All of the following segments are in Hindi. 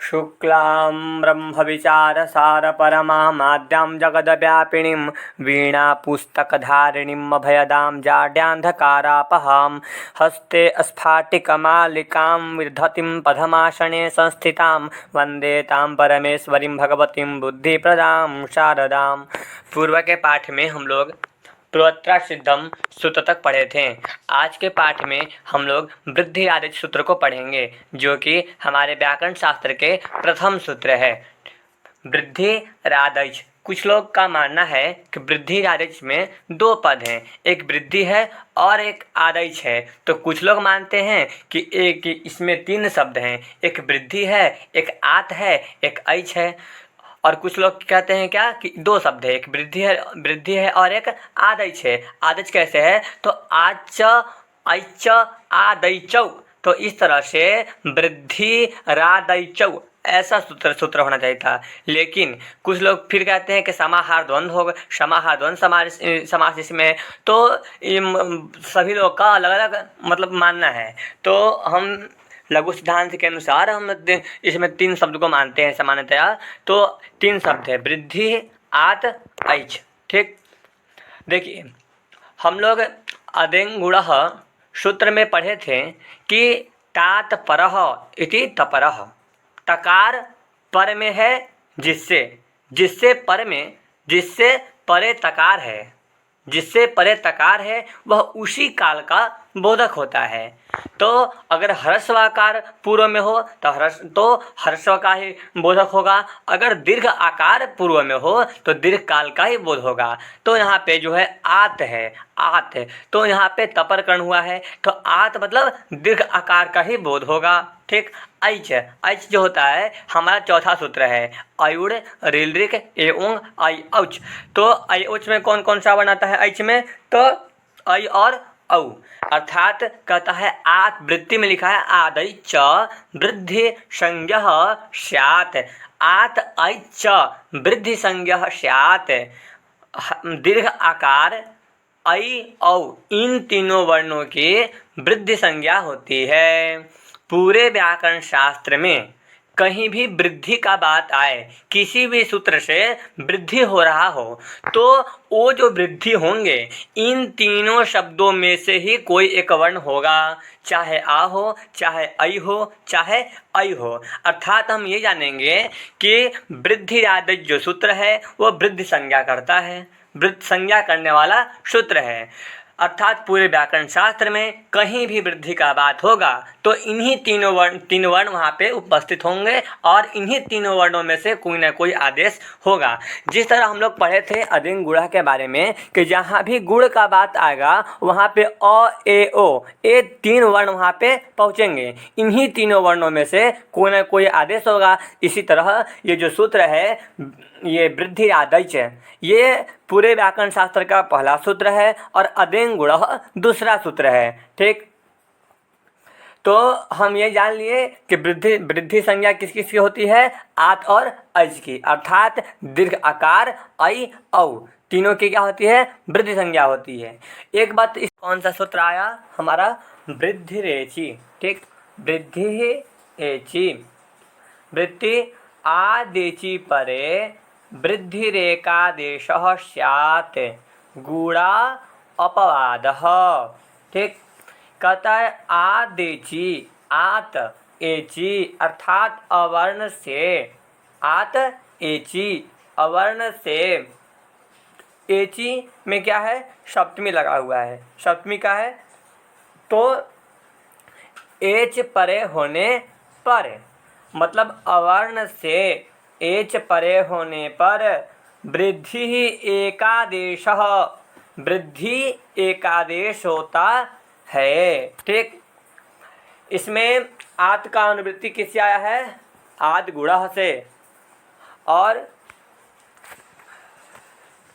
शुक्लां ब्रह्मविचारसारपरमामाद्यां जगद्व्यापिनीं वीणापुस्तकधारिणीम् अभयदां जाड्यान्धकारापहां हस्ते स्फाटिकमालिकां विदधतीं पद्मासने संस्थितां वन्दे तां परमेश्वरीं भगवतीं बुद्धिप्रदां शारदां। पूर्व के पाठ में हम लोग प्रोत्रा सिद्धम सूत्र तक पढ़े थे। आज के पाठ में हम लोग वृद्धि आदेश सूत्र को पढ़ेंगे, जो कि हमारे व्याकरण शास्त्र के प्रथम सूत्र है। वृद्धि रादेश, कुछ लोग का मानना है कि वृद्धि आदेश में दो पद हैं, एक वृद्धि है और एक आदेश है। तो कुछ लोग मानते हैं कि एक इसमें तीन शब्द हैं, एक वृद्धि है, एक आत है, एक ऐच है। और कुछ लोग कहते हैं क्या कि दो शब्द है, एक वृद्धि है और एक आदेश है। आदेश कैसे है तो आच ऐच आदैचौ, तो इस तरह से वृद्धि रादैचौ ऐसा सूत्र होना चाहिए था। लेकिन कुछ लोग फिर कहते हैं कि समाहार द्वंद्व होगा, समाहार द्वंद्व समास इसमें, तो सभी लोग का अलग अलग मतलब मानना है। तो हम लघु सिद्धांत के अनुसार हम इसमें तीन शब्द को मानते हैं सामान्यतया। तो तीन शब्द है, वृद्धि, आत, ऐच। ठीक, देखिए हम लोग अदेंगुणः सूत्र में पढ़े थे कि तात परः इति तपरः, तकार पर में है जिससे, जिससे पर में, जिससे परे तकार है, जिससे परे तकार है वह उसी काल का बोधक होता है। तो अगर ह्रस्वाकार पूर्व में हो तो ह्रस्व का ही बोधक होगा, अगर दीर्घ आकार पूर्व में हो तो दीर्घ काल का ही बोध होगा। तो यहाँ पे जो है आत है, आत है, तो यहाँ पे तपर कर्ण हुआ है, तो आत मतलब दीर्घ आकार का ही बोध होगा। ठीक, ऐच, ऐच जो होता है हमारा चौथा सूत्र है, अयुड़ ऋलृक एवं ऐ औच। तो ऐ औच में कौन कौन सा वर्ण आता है ऐच में, तो ऐ और औ, अर्थात कहता है आत वृत्ति में लिखा है आदैच वृद्धि संज्ञः स्यात्, आत ऐच वृद्धि संज्ञः स्यात्। दीर्घ आकार ऐ औ इन तीनों वर्णों की वृद्धि संज्ञा होती है। पूरे व्याकरण शास्त्र में कहीं भी वृद्धि का बात आए, किसी भी सूत्र से वृद्धि हो रहा हो, तो वो जो वृद्धि होंगे इन तीनों शब्दों में से ही कोई एक वर्ण होगा, चाहे आ हो, चाहे ऐ हो, चाहे ऐ हो। अर्थात हम ये जानेंगे कि वृद्धि आदेश जो सूत्र है वो वृद्धि संज्ञा करता है, वृद्धि संज्ञा करने वाला सूत्र है। अर्थात पूरे व्याकरण शास्त्र में कहीं भी वृद्धि का बात होगा तो इन्हीं तीन वर्ण वहाँ पे उपस्थित होंगे और इन्हीं तीनों वर्णों में से कोई ना कोई आदेश होगा। जिस तरह हम लोग पढ़े थे अदिंग गुणा के बारे में कि जहाँ भी गुण का बात आएगा वहाँ पे अ ए ओ ये तीन वर्ण वहाँ पे पहुँचेंगे, इन्हीं तीनों वर्णों में से कोई ना कोई आदेश होगा। इसी तरह ये जो सूत्र है ये वृद्धि आदेश है, ये पूरे व्याकरण शास्त्र का पहला सूत्र है और अदेंग गुणः दूसरा सूत्र है। ठीक, तो हम ये जान लिए कि वृद्धि संज्ञा किस किस की होती है, आत और ऐच की, अर्थात दीर्घ आकार ऐ औ तीनों की क्या होती है, वृद्धि संज्ञा होती है। एक बात, इस कौन सा सूत्र आया हमारा, वृद्धि रेचि। ठीक, वृद्धि एचि, वृद्धि आदेचि परे वृद्धि रेकादेशः स्यात् गुणा अपवादः। ठीक, कहता है आदेची आत एची, अर्थात अवर्ण से, आत एची अवर्ण से, एची में क्या है सप्तमी लगा हुआ है, सप्तमी का है, तो एच परे होने पर, मतलब अवर्ण से एच परे होने पर वृद्धि एकादेशः, वृद्धि एकादेश होता है। ठीक, इसमें आत का अनुवृत्ति किससे आया है, आद गुणः से, और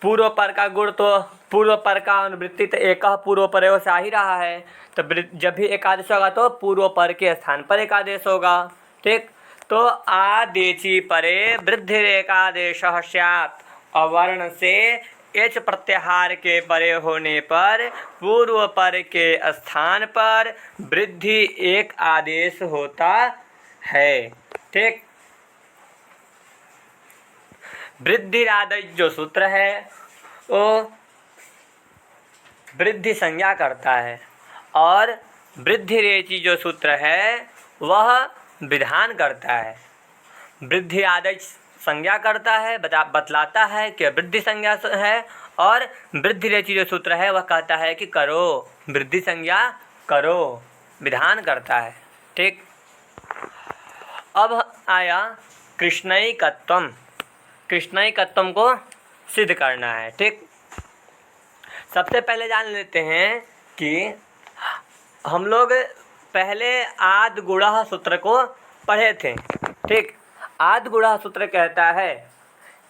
पूर्व पर का गुण तो पूर्व पर का अनुवृत्ति तो एक पूर्व पर से आ ही रहा है, तो जब भी एकादेश होगा तो पूर्व पर के स्थान पर एकादेश होगा। ठीक, तो आदेची परे वृद्धि एकादेशः स्यात्, अवर्ण से एच प्रत्याहार के परे होने पर पूर्व पर के स्थान पर वृद्धि एक आदेश होता है। ठीक, वृद्धिरादि जो सूत्र है वो वृद्धि संज्ञा करता है और वृद्धिरेचि जो सूत्र है वह विधान करता है। वृद्धि आदेश संज्ञा करता है, बतलाता है कि वृद्धि संज्ञा है, और वृद्धिरेचि जो सूत्र है वह कहता है कि करो, वृद्धि संज्ञा करो, विधान करता है। ठीक। अब आया कृष्णैकत्वम। कृष्णैकत्वम को सिद्ध करना है। ठीक। सबसे पहले जान लेते हैं कि हम लोग पहले आद गुणः सूत्र को पढ़े थे। ठीक। आद गुणः सूत्र कहता है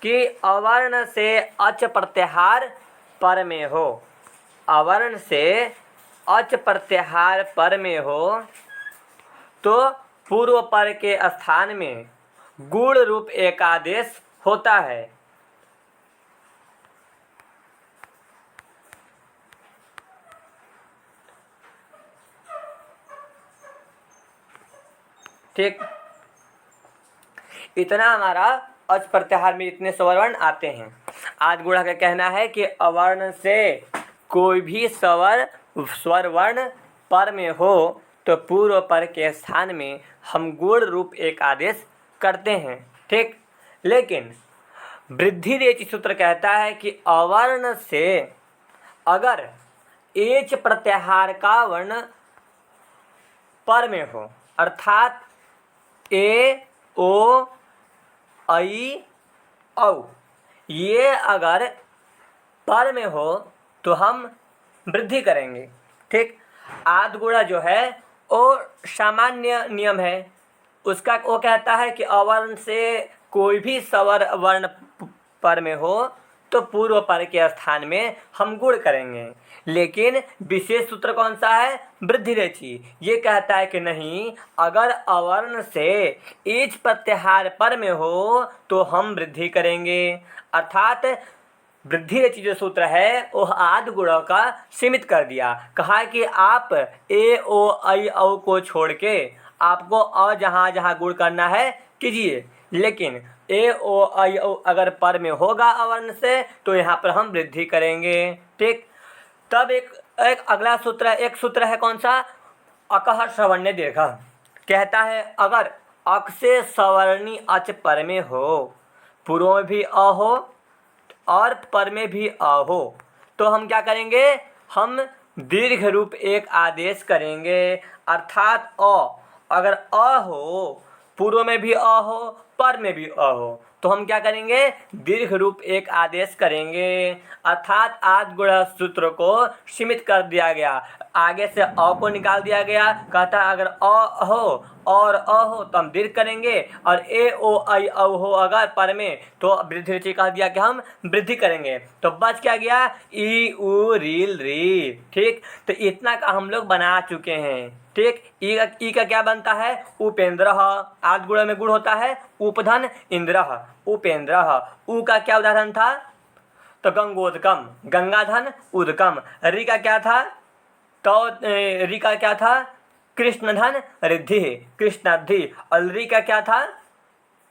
कि अवर्ण से अच प्रत्याहार पर में हो, अवर्ण से अच प्रत्याहार पर में हो तो पूर्व पर के स्थान में गुण रूप एकादेश होता है। ठीक। इतना हमारा अच प्रत्याहार में इतने स्वरवर्ण आते हैं। आद गुणा का कहना है कि अवर्ण से कोई भी स्वर वर्ण पर में हो तो पूर्व पर के स्थान में हम गुण रूप एक आदेश करते हैं। ठीक। लेकिन वृद्धिरेचि सूत्र कहता है कि अवर्ण से अगर एच प्रत्याहार का वर्ण पर में हो, अर्थात ए ओ ऐ औ ये अगर पर में हो तो हम वृद्धि करेंगे। ठीक। आद गुणा जो है वो सामान्य नियम है, उसका वो कहता है कि अवर्ण से कोई भी स्वर वर्ण पर में हो तो पूर्व पर के स्थान में हम गुण करेंगे। लेकिन विशेष सूत्र कौन सा है? वृद्धिरेचि। ये कहता है कि नहीं, अगर अवर्ण से एच प्रत्याहार पर में हो तो हम वृद्धि करेंगे। अर्थात वृद्धिरेचि जो सूत्र है वो आद गुणों का सीमित कर दिया। कहा कि आप ए ओ ऐ औ को छोड़ के आपको अ जहाँ जहाँ गुण करना है कीजिए, लेकिन ए ओ ऐ औ अगर पर में होगा अवर्ण से तो यहाँ पर हम वृद्धि करेंगे। ठीक। तब एक अगला सूत्र, एक सूत्र है कौन सा? अकह सवर्ण्य दीर्घ। कहता है अगर अक से सवर्णी अच पर में हो, पूर्व में भी अ हो और पर में भी अ हो तो हम क्या करेंगे? हम दीर्घ रूप एक आदेश करेंगे। अर्थात अगर अ हो, पूर्व में भी अ हो, पर में भी अ हो तो हम क्या करेंगे? दीर्घ रूप एक आदेश करेंगे। अर्थात आद गुणा सूत्र को सीमित कर दिया गया, आगे से अ को निकाल दिया गया। कहता अगर अ हो और अ हो तो हम दीर्घ करेंगे, और ए ओ ऐ औ हो अगर पर में तो वृद्धि कह दिया कि हम वृद्धि करेंगे। तो बच क्या गया? ई उ रील री। ठीक। तो इतना का हम लोग बना चुके हैं। ठीक। ई का क्या बनता है? उपेंद्र। आद गुण में गुण होता है उपधन इंद्र, उपेंद्र। उ का क्या उदाहरण था? तो गंगोदकम, गंगाधन उदकम। री का क्या था? तो री का क्या था? कृष्णधन रिद्धि, कृष्णाद्धि। और री का क्या था?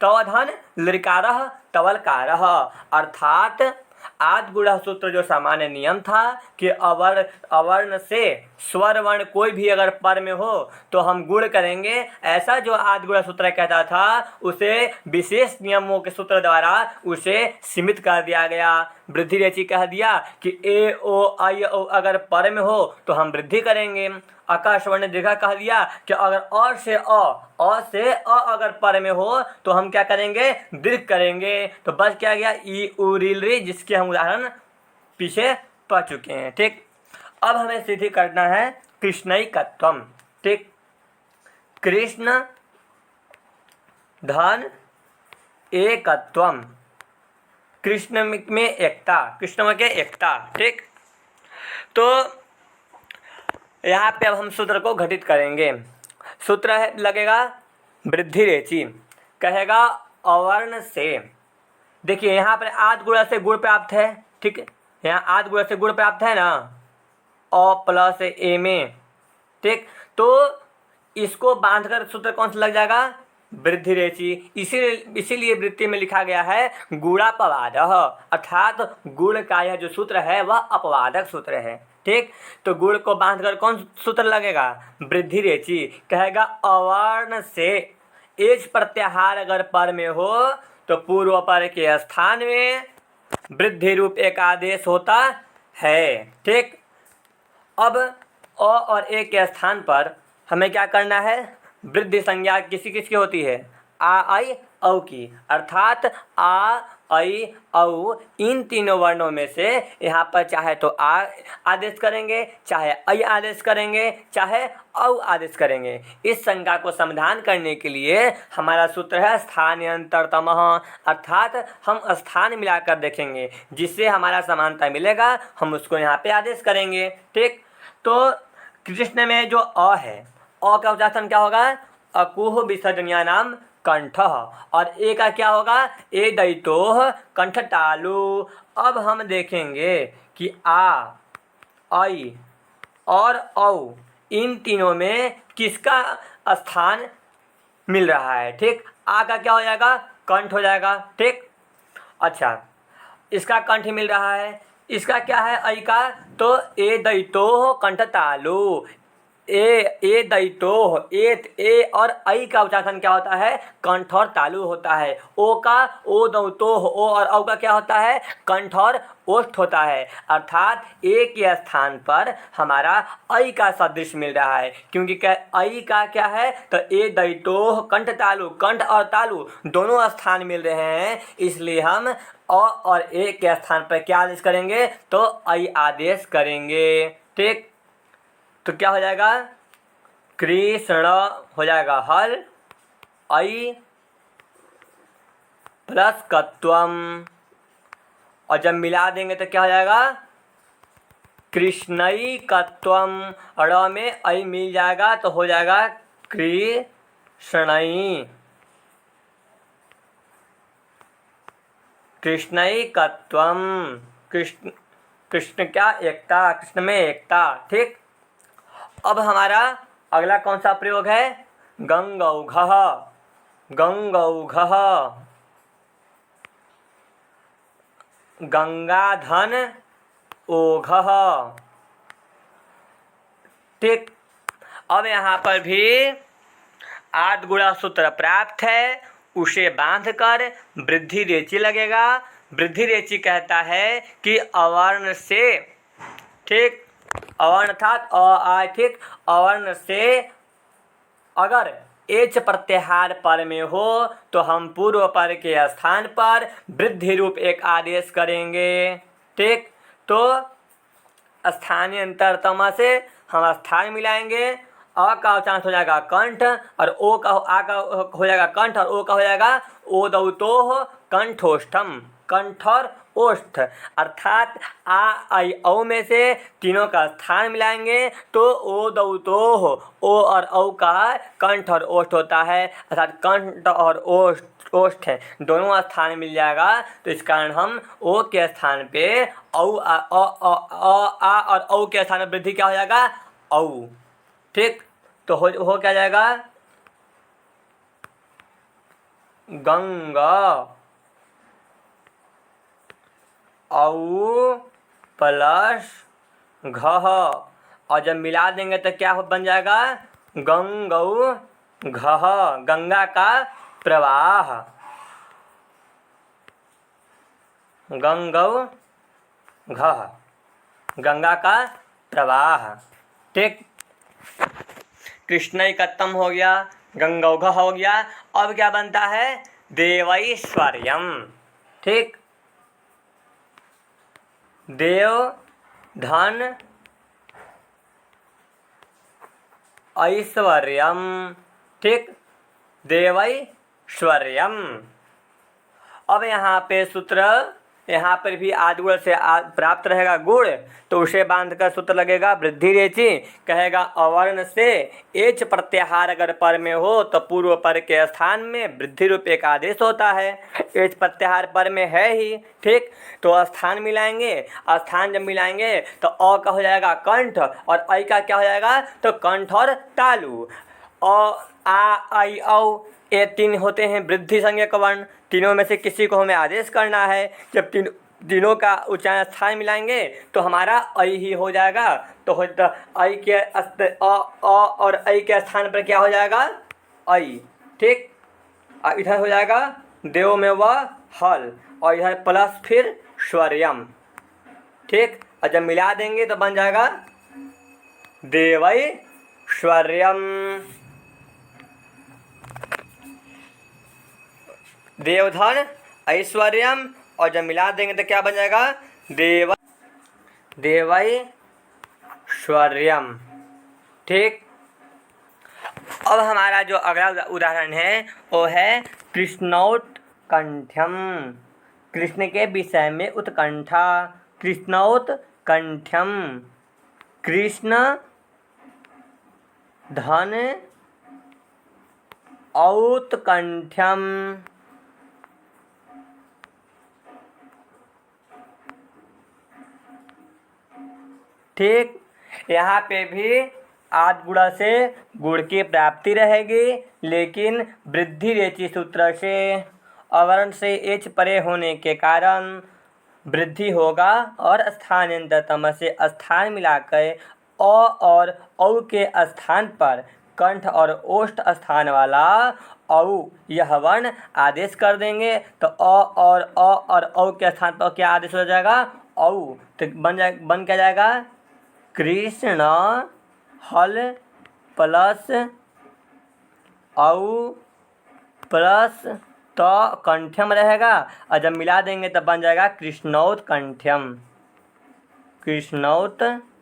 तवधन लृकारः तवलकारः। अर्थात आद गुणः सूत्र जो सामान्य नियम था कि अवर्ण से स्वर वर्ण कोई भी अगर पर में हो तो हम गुण करेंगे, ऐसा जो आद गुणः सूत्र कहता था उसे विशेष नियमों के सूत्र द्वारा उसे सीमित कर दिया गया। वृद्धिरेचि कह दिया कि ए ओ ऐ औ अगर पर में हो तो हम वृद्धि करेंगे। आकाश वर्ण दीर्घ कह दिया कि अगर अ से अगर पर में हो तो हम क्या करेंगे? दीर्घ करेंगे। तो बस क्या गया? ई उ रील री, जिसके हम उदाहरण पीछे पढ़ चुके हैं। ठीक। अब हमें सिद्धि करना है कृष्णैकत्वम। ठीक। कृष्ण धन एकत्वम, कृष्ण में एकता, कृष्ण के एकता। ठीक। तो यहाँ पे अब हम सूत्र को घटित करेंगे। सूत्र लगेगा वृद्धिरेचि, कहेगा अवर्ण से। देखिए यहाँ पर आद गुणा से गुण प्राप्त है। ठीक है, यहाँ आद गुणा से गुण प्राप्त है ना, अ प्लस ए में। ठीक। तो इसको बांधकर सूत्र कौन सा लग जाएगा? वृद्धि रेचि, इसीलिए वृत्ति में लिखा गया है गुणापवादः, अर्थात गुण का यह जो सूत्र है वह अपवादक सूत्र है। ठीक, तो गुण को बांधकर कौन सूत्र लगेगा? वृद्धि रेचि। कहेगा अवर्ण से एज प्रत्याहार अगर पर में हो तो पूर्व पर के स्थान में वृद्धि रूप एक आदेश होता है। ठीक, अब अ और ए के स्थान पर हमें क्या करना है? वृद्धि संज्ञा किसी किसकी होती है? आ आई औ की, अर्थात आ आई औ इन तीनों वर्णों में से यहाँ पर चाहे तो आ आदेश करेंगे, चाहे ऐ आदेश करेंगे, चाहे औ आदेश करेंगे। इस संज्ञा को समाधान करने के लिए हमारा सूत्र है स्थान्यंतरतमः, अर्थात हम स्थान मिलाकर देखेंगे, जिससे हमारा समानता मिलेगा, हम उसको यहाँ पे आदेश करेंगे। ठीक, तो कृष्ण में जो अ है, अ का उच्चारण क्या होगा? अकुह विसर्जनीयानाम कंठः, और ए का क्या होगा? ए दैतोह कंठतालु। अब हम देखेंगे कि आ, ऐ और औ इन तीनों में किसका स्थान मिल रहा है? ठीक, आ का क्या हो जाएगा? कंठ हो जाएगा। ठीक, अच्छा, इसका कंठ मिल रहा है, इसका क्या है? ऐ का, तो ए दैतोह कंठतालु। ए दैतोह, ए और ऐ का उच्चारण क्या होता है? कंठ और तालु होता है। ओ का ओ दौतोह, ओ और औ का क्या होता है? कंठ और ओष्ठ होता है। अर्थात ए के स्थान पर हमारा ऐ का सदृश मिल रहा है, क्योंकि ऐ का क्या है? तो ए दैतोह कंठ तालु, कंठ और तालु दोनों स्थान मिल रहे हैं, इसलिए हम अ और ए के स्थान पर क्या आदेश करेंगे? तो ऐ आदेश करेंगे। ठीक, तो क्या हो जाएगा? कृष्ण हो जाएगा हल, ऐ प्लस कत्वम, और जब मिला देंगे तो क्या हो जाएगा? कृष्णैकत्वम, ड़ में ऐ मिल जाएगा तो हो जाएगा कृष्णै, कृष्णैकत्वम। कृष्ण, कृष्ण क्या? एकता, कृष्ण में एकता। ठीक, अब हमारा अगला कौन सा प्रयोग है? गंगौघः, गंगौघः, गंगाधन ओघः। ठीक, अब यहाँ पर भी आद गुणा सूत्र प्राप्त है, उसे बांधकर वृद्धि रेचि लगेगा। वृद्धि रेचि कहता है कि अवर्ण से, ठीक, अवर्ण अर्थात अ आ, ठीक, अवर्ण से अगर एच प्रत्याहार पर में हो तो हम पूर्व पर के स्थान पर वृद्धि रूप एक आदेश करेंगे। ठीक, तो स्थानीय अंतरतम से हम स्थान मिलाएंगे, अ का उच्चारण हो जाएगा कंठ, और ओ का आ का हो जाएगा कंठ, और ओ का हो जाएगा ओदौतोह कंठोष्ठम, कंठ और ओष्ठ, अर्थात आ ऐ औ में से तीनों का स्थान मिलाएंगे तो ओ दौतोह, ओ और औ का कंठ और ओष्ठ होता है, अर्थात कंठ और ओष्ठ है दोनों स्थान मिल जाएगा। तो इस कारण हम ओ के स्थान पे औ आ और औ के स्थान पर वृद्धि क्या हो जाएगा? औ। ठीक, तो हो क्या जाएगा? गंगा औ प्लस घ, और जब मिला देंगे तो क्या बन जाएगा? गंगौ घ, गंगा का प्रवाह, गंगौ घ, गंगा का प्रवाह। ठीक, कृष्णैकत्वम हो गया, गंगौघ हो गया। अब क्या बनता है? देवैश्वर्यम। ठीक, देव धन ऐश्वर्यम। ठीक, देवैश्वर्यम। अब यहाँ पे सूत्र, यहाँ पर भी आदिगुण से प्राप्त रहेगा गुण, तो उसे बांधकर सूत्र लगेगा वृद्धि रेचि। कहेगा अवर्ण से एच प्रत्याहार अगर पर में हो तो पूर्व पर के स्थान में वृद्धि रूप एक आदेश होता है। एच प्रत्याहार पर में है ही। ठीक, तो स्थान मिलाएंगे, स्थान जब मिलाएंगे तो अ का हो जाएगा कंठ, और ऐ का क्या हो जाएगा? तो कंठ और तालु। अ आ ऐ औ ये तीन होते हैं वृद्धि संज्ञक वर्ण। तीनों में से किसी को हमें आदेश करना है। जब तीनों का उच्चारण स्थान मिलाएंगे तो हमारा ऐ ही हो जाएगा। तो ऐ के और ऐ के स्थान पर क्या हो जाएगा? ऐ। ठीक, इधर हो जाएगा देव में वह हल, और इधर प्लस फिर स्वर्यम। ठीक, और जब मिला देंगे तो बन जाएगा देवै स्वर्यम। देवधन ऐश्वर्यम, और जब मिला देंगे तो क्या बन जाएगा? देवै स्वर्यम। ठीक, अब हमारा जो अगला उदाहरण है वो है कृष्णौत्कंठ्यम। कृष्ण के विषय में उत्कंठा। कृष्णौत्कंठ्यम, कृष्ण धन औत्कंठ्यम। ठीक, यहाँ पे भी आद गुणा से गुण की प्राप्ति रहेगी, लेकिन वृद्धि रेचि सूत्र से अवर्ण से एच परे होने के कारण वृद्धि होगा, और स्थानांतरतम से स्थान मिलाकर अ और औ के स्थान पर कंठ और ओष्ठ स्थान वाला औ यह वर्ण आदेश कर देंगे। तो अ और औ के स्थान पर क्या आदेश हो जाएगा? औ। तो बन क्या जाएगा? कृष्ण हल प्लस औ प्लस तो कंठ्यम रहेगा, और जब मिला देंगे तब बन जाएगा कृष्णौत्कंठ्यम। कृष्णौत्कंठ्यम।